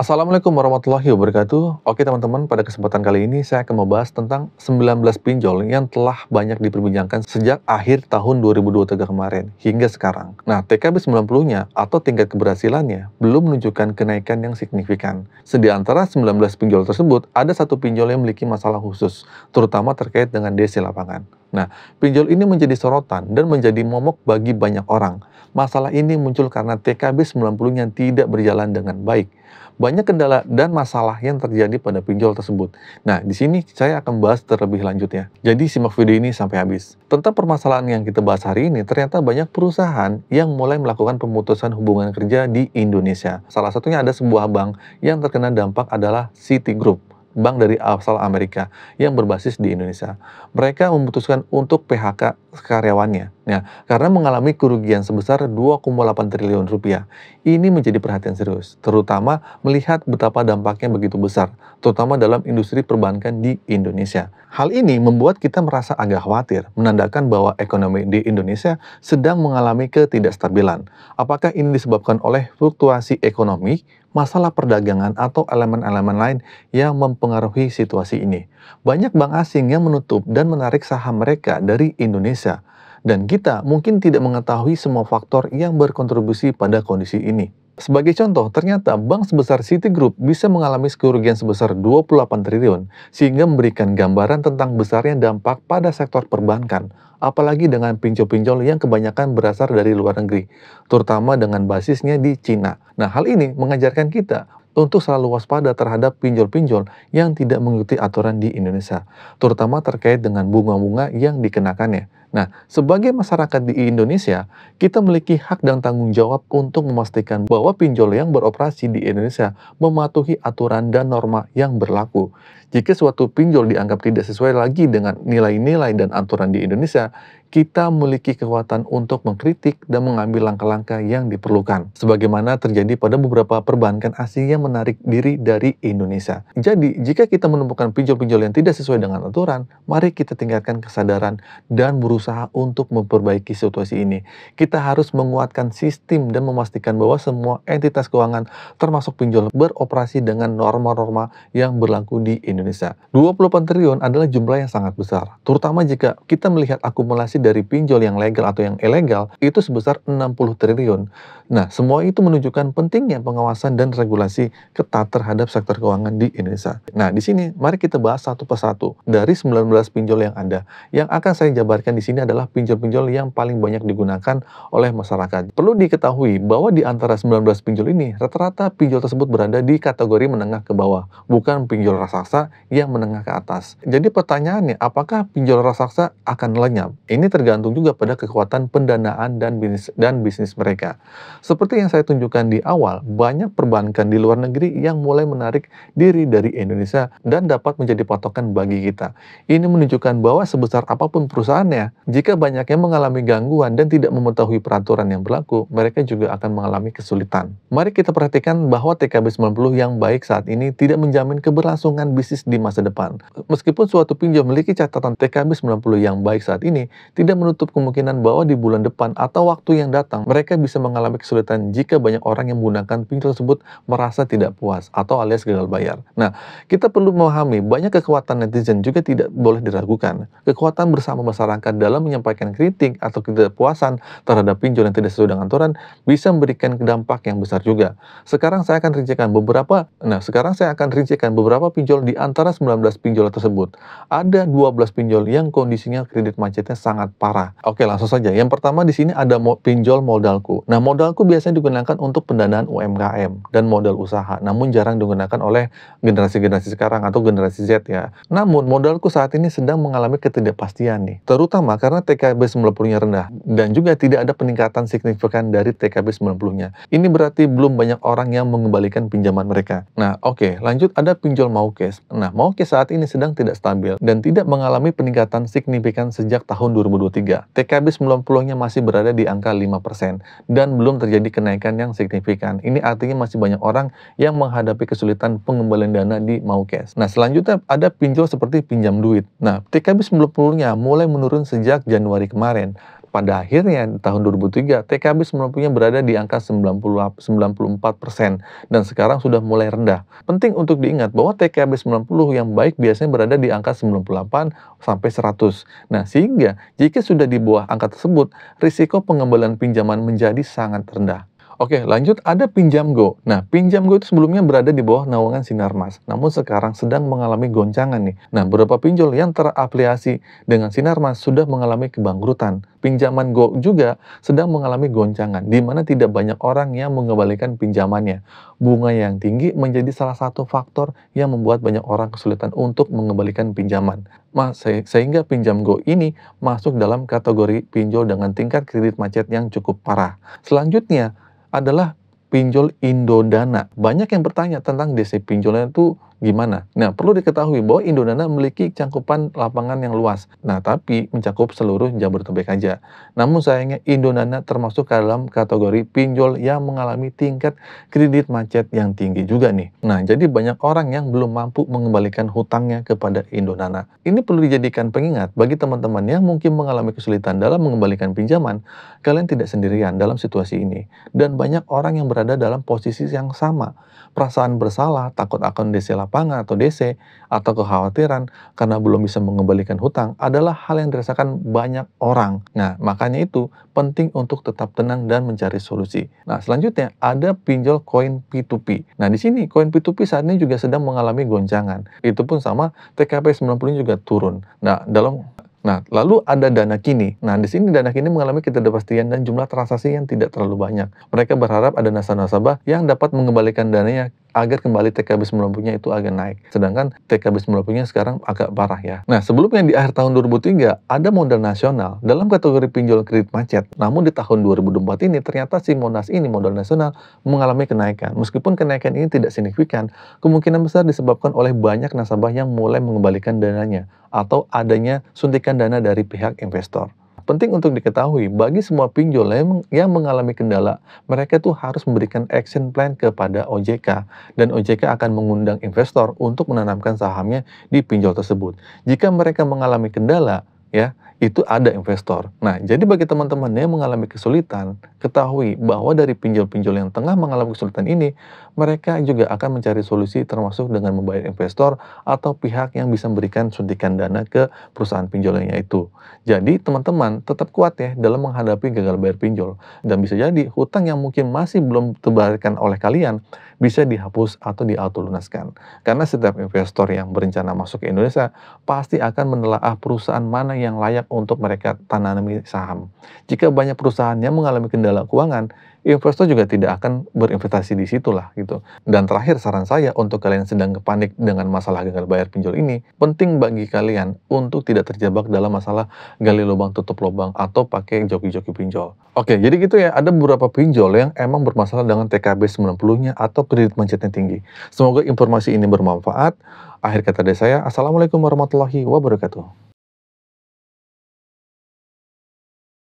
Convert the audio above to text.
Assalamualaikum warahmatullahi wabarakatuh. Oke teman-teman, pada kesempatan kali ini saya akan membahas tentang 19 pinjol yang telah banyak diperbincangkan sejak akhir tahun 2023 kemarin hingga sekarang. Nah, TKB 90-nya atau tingkat keberhasilannya belum menunjukkan kenaikan yang signifikan. Di antara 19 pinjol tersebut, ada satu pinjol yang memiliki masalah khusus, terutama terkait dengan DC lapangan. Nah, pinjol ini menjadi sorotan dan menjadi momok bagi banyak orang. Masalah ini muncul karena TKB 90-nya tidak berjalan dengan baik. Banyak kendala dan masalah yang terjadi pada pinjol tersebut. Nah, di sini saya akan bahas terlebih lanjut ya. Jadi simak video ini sampai habis. Tentang permasalahan yang kita bahas hari ini, ternyata banyak perusahaan yang mulai melakukan pemutusan hubungan kerja di Indonesia. Salah satunya ada sebuah bank yang terkena dampak adalah Citigroup, bank dari asal Amerika yang berbasis di Indonesia. Mereka memutuskan untuk PHK karyawannya. Nah, karena mengalami kerugian sebesar 2,8 triliun rupiah. Ini menjadi perhatian serius, terutama melihat betapa dampaknya begitu besar, terutama dalam industri perbankan di Indonesia. Hal ini membuat kita merasa agak khawatir, menandakan bahwa ekonomi di Indonesia sedang mengalami ketidakstabilan. Apakah ini disebabkan oleh fluktuasi ekonomi, masalah perdagangan, atau elemen-elemen lain yang mempengaruhi situasi ini? Banyak bank asing yang menutup dan menarik saham mereka dari Indonesia. Dan kita mungkin tidak mengetahui semua faktor yang berkontribusi pada kondisi ini. Sebagai contoh, ternyata bank sebesar Citigroup bisa mengalami kerugian sebesar 28 triliun, sehingga memberikan gambaran tentang besarnya dampak pada sektor perbankan, apalagi dengan pinjol-pinjol yang kebanyakan berasal dari luar negeri, terutama dengan basisnya di Cina. Nah, hal ini mengajarkan kita untuk selalu waspada terhadap pinjol-pinjol yang tidak mengikuti aturan di Indonesia, terutama terkait dengan bunga-bunga yang dikenakannya. Nah, sebagai masyarakat di Indonesia, kita memiliki hak dan tanggung jawab untuk memastikan bahwa pinjol yang beroperasi di Indonesia mematuhi aturan dan norma yang berlaku. Jika suatu pinjol dianggap tidak sesuai lagi dengan nilai-nilai dan aturan di Indonesia, kita memiliki kekuatan untuk mengkritik dan mengambil langkah-langkah yang diperlukan. Sebagaimana terjadi pada beberapa perbankan asing yang menarik diri dari Indonesia. Jadi, jika kita menemukan pinjol-pinjol yang tidak sesuai dengan aturan, mari kita tingkatkan kesadaran dan berusaha untuk memperbaiki situasi ini. Kita harus menguatkan sistem dan memastikan bahwa semua entitas keuangan, termasuk pinjol, beroperasi dengan norma-norma yang berlaku di Indonesia. 28 triliun adalah jumlah yang sangat besar, terutama jika kita melihat akumulasi dari pinjol yang legal atau yang ilegal itu sebesar 60 triliun. Nah, semua itu menunjukkan pentingnya pengawasan dan regulasi ketat terhadap sektor keuangan di Indonesia. Nah, di sini mari kita bahas satu persatu dari 19 pinjol yang ada. Yang akan saya jabarkan di sini adalah pinjol-pinjol yang paling banyak digunakan oleh masyarakat. Perlu diketahui bahwa di antara 19 pinjol ini, rata-rata pinjol tersebut berada di kategori menengah ke bawah, bukan pinjol raksasa yang menengah ke atas. Jadi pertanyaannya, apakah pinjol raksasa akan lenyap? Ini tergantung juga pada kekuatan pendanaan dan bisnis mereka. Seperti yang saya tunjukkan di awal, banyak perbankan di luar negeri yang mulai menarik diri dari Indonesia dan dapat menjadi patokan bagi kita. Ini menunjukkan bahwa sebesar apapun perusahaannya, jika banyak yang mengalami gangguan dan tidak mengetahui peraturan yang berlaku, mereka juga akan mengalami kesulitan. Mari kita perhatikan bahwa TKB 90 yang baik saat ini tidak menjamin keberlangsungan bisnis di masa depan. Meskipun suatu pinjol memiliki catatan TKB 90 yang baik saat ini, tidak menutup kemungkinan bahwa di bulan depan atau waktu yang datang, mereka bisa mengalami kesulitan jika banyak orang yang menggunakan pinjol tersebut merasa tidak puas atau alias gagal bayar. Nah, kita perlu memahami banyak kekuatan netizen juga tidak boleh diragukan. Kekuatan bersama masyarakat dalam menyampaikan kritik atau ketidakpuasan terhadap pinjol yang tidak sesuai dengan aturan bisa memberikan dampak yang besar juga. Sekarang saya akan rincikan beberapa pinjol di antara 19 pinjol tersebut. Ada 12 pinjol yang kondisinya kredit macetnya sangat parah. Oke, langsung saja. Yang pertama di sini ada pinjol modalku. Nah, modalku biasanya digunakan untuk pendanaan UMKM dan modal usaha, namun jarang digunakan oleh generasi-generasi sekarang atau generasi Z ya. Namun, modalku saat ini sedang mengalami ketidakpastian nih, terutama karena TKB 90-nya rendah dan juga tidak ada peningkatan signifikan dari TKB 90-nya. Ini berarti belum banyak orang yang mengembalikan pinjaman mereka. Nah, oke, lanjut ada pinjol Maukes. Nah, Maukes saat ini sedang tidak stabil dan tidak mengalami peningkatan signifikan sejak tahun 2023. TKB 90-nya masih berada di angka 5% dan belum terjadi kenaikan yang signifikan. Ini artinya masih banyak orang yang menghadapi kesulitan pengembalian dana di Maukes. Nah, selanjutnya ada pinjol seperti pinjam duit. Nah, TKB 90-nya mulai menurun sejak Januari kemarin. pada akhirnya di tahun 2003 TKB 90-nya berada di angka 94% dan sekarang sudah mulai rendah. Penting untuk diingat bahwa TKB 90 yang baik biasanya berada di angka 98 sampai 100. Nah, sehingga jika sudah di bawah angka tersebut, risiko pengembalian pinjaman menjadi sangat rendah. Oke, lanjut ada Pinjam Go. Nah, Pinjam Go itu sebelumnya berada di bawah naungan Sinarmas, namun sekarang sedang mengalami goncangan nih. Nah, beberapa pinjol yang terafiliasi dengan Sinarmas sudah mengalami kebangkrutan. Pinjaman Go juga sedang mengalami goncangan, di mana tidak banyak orang yang mengembalikan pinjamannya. Bunga yang tinggi menjadi salah satu faktor yang membuat banyak orang kesulitan untuk mengembalikan pinjaman. Sehingga Pinjam Go ini masuk dalam kategori pinjol dengan tingkat kredit macet yang cukup parah. Selanjutnya adalah pinjol Indodana. Banyak yang bertanya tentang DC pinjolnya itu gimana. Nah, perlu diketahui bahwa Indodana memiliki cakupan lapangan yang luas. Nah, tapi mencakup seluruh Jabodetabek aja. Namun sayangnya Indodana termasuk ke dalam kategori pinjol yang mengalami tingkat kredit macet yang tinggi juga nih. Nah, jadi banyak orang yang belum mampu mengembalikan hutangnya kepada Indodana. Ini perlu dijadikan pengingat bagi teman-teman yang mungkin mengalami kesulitan dalam mengembalikan pinjaman. Kalian tidak sendirian dalam situasi ini. Dan banyak orang yang berada dalam posisi yang sama. Perasaan bersalah, takut akan DC lapangan atau DC, atau kekhawatiran karena belum bisa mengembalikan hutang adalah hal yang dirasakan banyak orang. Nah, makanya itu penting untuk tetap tenang dan mencari solusi. Nah, selanjutnya ada pinjol koin P2P. Nah, di sini koin P2P saat ini juga sedang mengalami goncangan. Itu pun sama TKP 90 juga turun. Nah, lalu ada Dana Kini. Nah, di sini Dana Kini mengalami ketidakpastian dan jumlah transaksi yang tidak terlalu banyak. Mereka berharap ada nasabah yang dapat mengembalikan dananya agar kembali TKB 90-nya itu agak naik. Sedangkan TKB 90-nya sekarang agak parah ya. Nah, sebelumnya di akhir tahun 2003 ada modal nasional dalam kategori pinjol kredit macet. Namun di tahun 2024 ini ternyata si Monas ini modal nasional mengalami kenaikan. Meskipun kenaikan ini tidak signifikan, kemungkinan besar disebabkan oleh banyak nasabah yang mulai mengembalikan dananya atau adanya suntikan dana dari pihak investor. Penting untuk diketahui, bagi semua pinjol yang mengalami kendala, mereka tuh harus memberikan action plan kepada OJK, dan OJK akan mengundang investor untuk menanamkan sahamnya di pinjol tersebut. Jika mereka mengalami kendala, ya, itu ada investor. Nah, jadi bagi teman-teman yang mengalami kesulitan, ketahui bahwa dari pinjol-pinjol yang tengah mengalami kesulitan ini, mereka juga akan mencari solusi termasuk dengan membayar investor atau pihak yang bisa memberikan suntikan dana ke perusahaan pinjolnya itu. Jadi, teman-teman tetap kuat ya dalam menghadapi gagal bayar pinjol. Dan bisa jadi hutang yang mungkin masih belum terbayarkan oleh kalian bisa dihapus atau diauto-lunaskan. Karena setiap investor yang berencana masuk ke Indonesia pasti akan menelaah perusahaan mana yang layak untuk mereka tanami saham. Jika banyak perusahaan yang mengalami kendala keuangan, investor juga tidak akan berinvestasi di situlah gitu. Dan terakhir saran saya untuk kalian sedang panik dengan masalah gagal bayar pinjol ini, penting bagi kalian untuk tidak terjebak dalam masalah gali lubang tutup lubang atau pakai joki-joki pinjol. Oke, jadi gitu ya, ada beberapa pinjol yang emang bermasalah dengan TKB 90-nya atau kredit macetnya tinggi. Semoga informasi ini bermanfaat. Akhir kata dari saya, Assalamualaikum warahmatullahi wabarakatuh.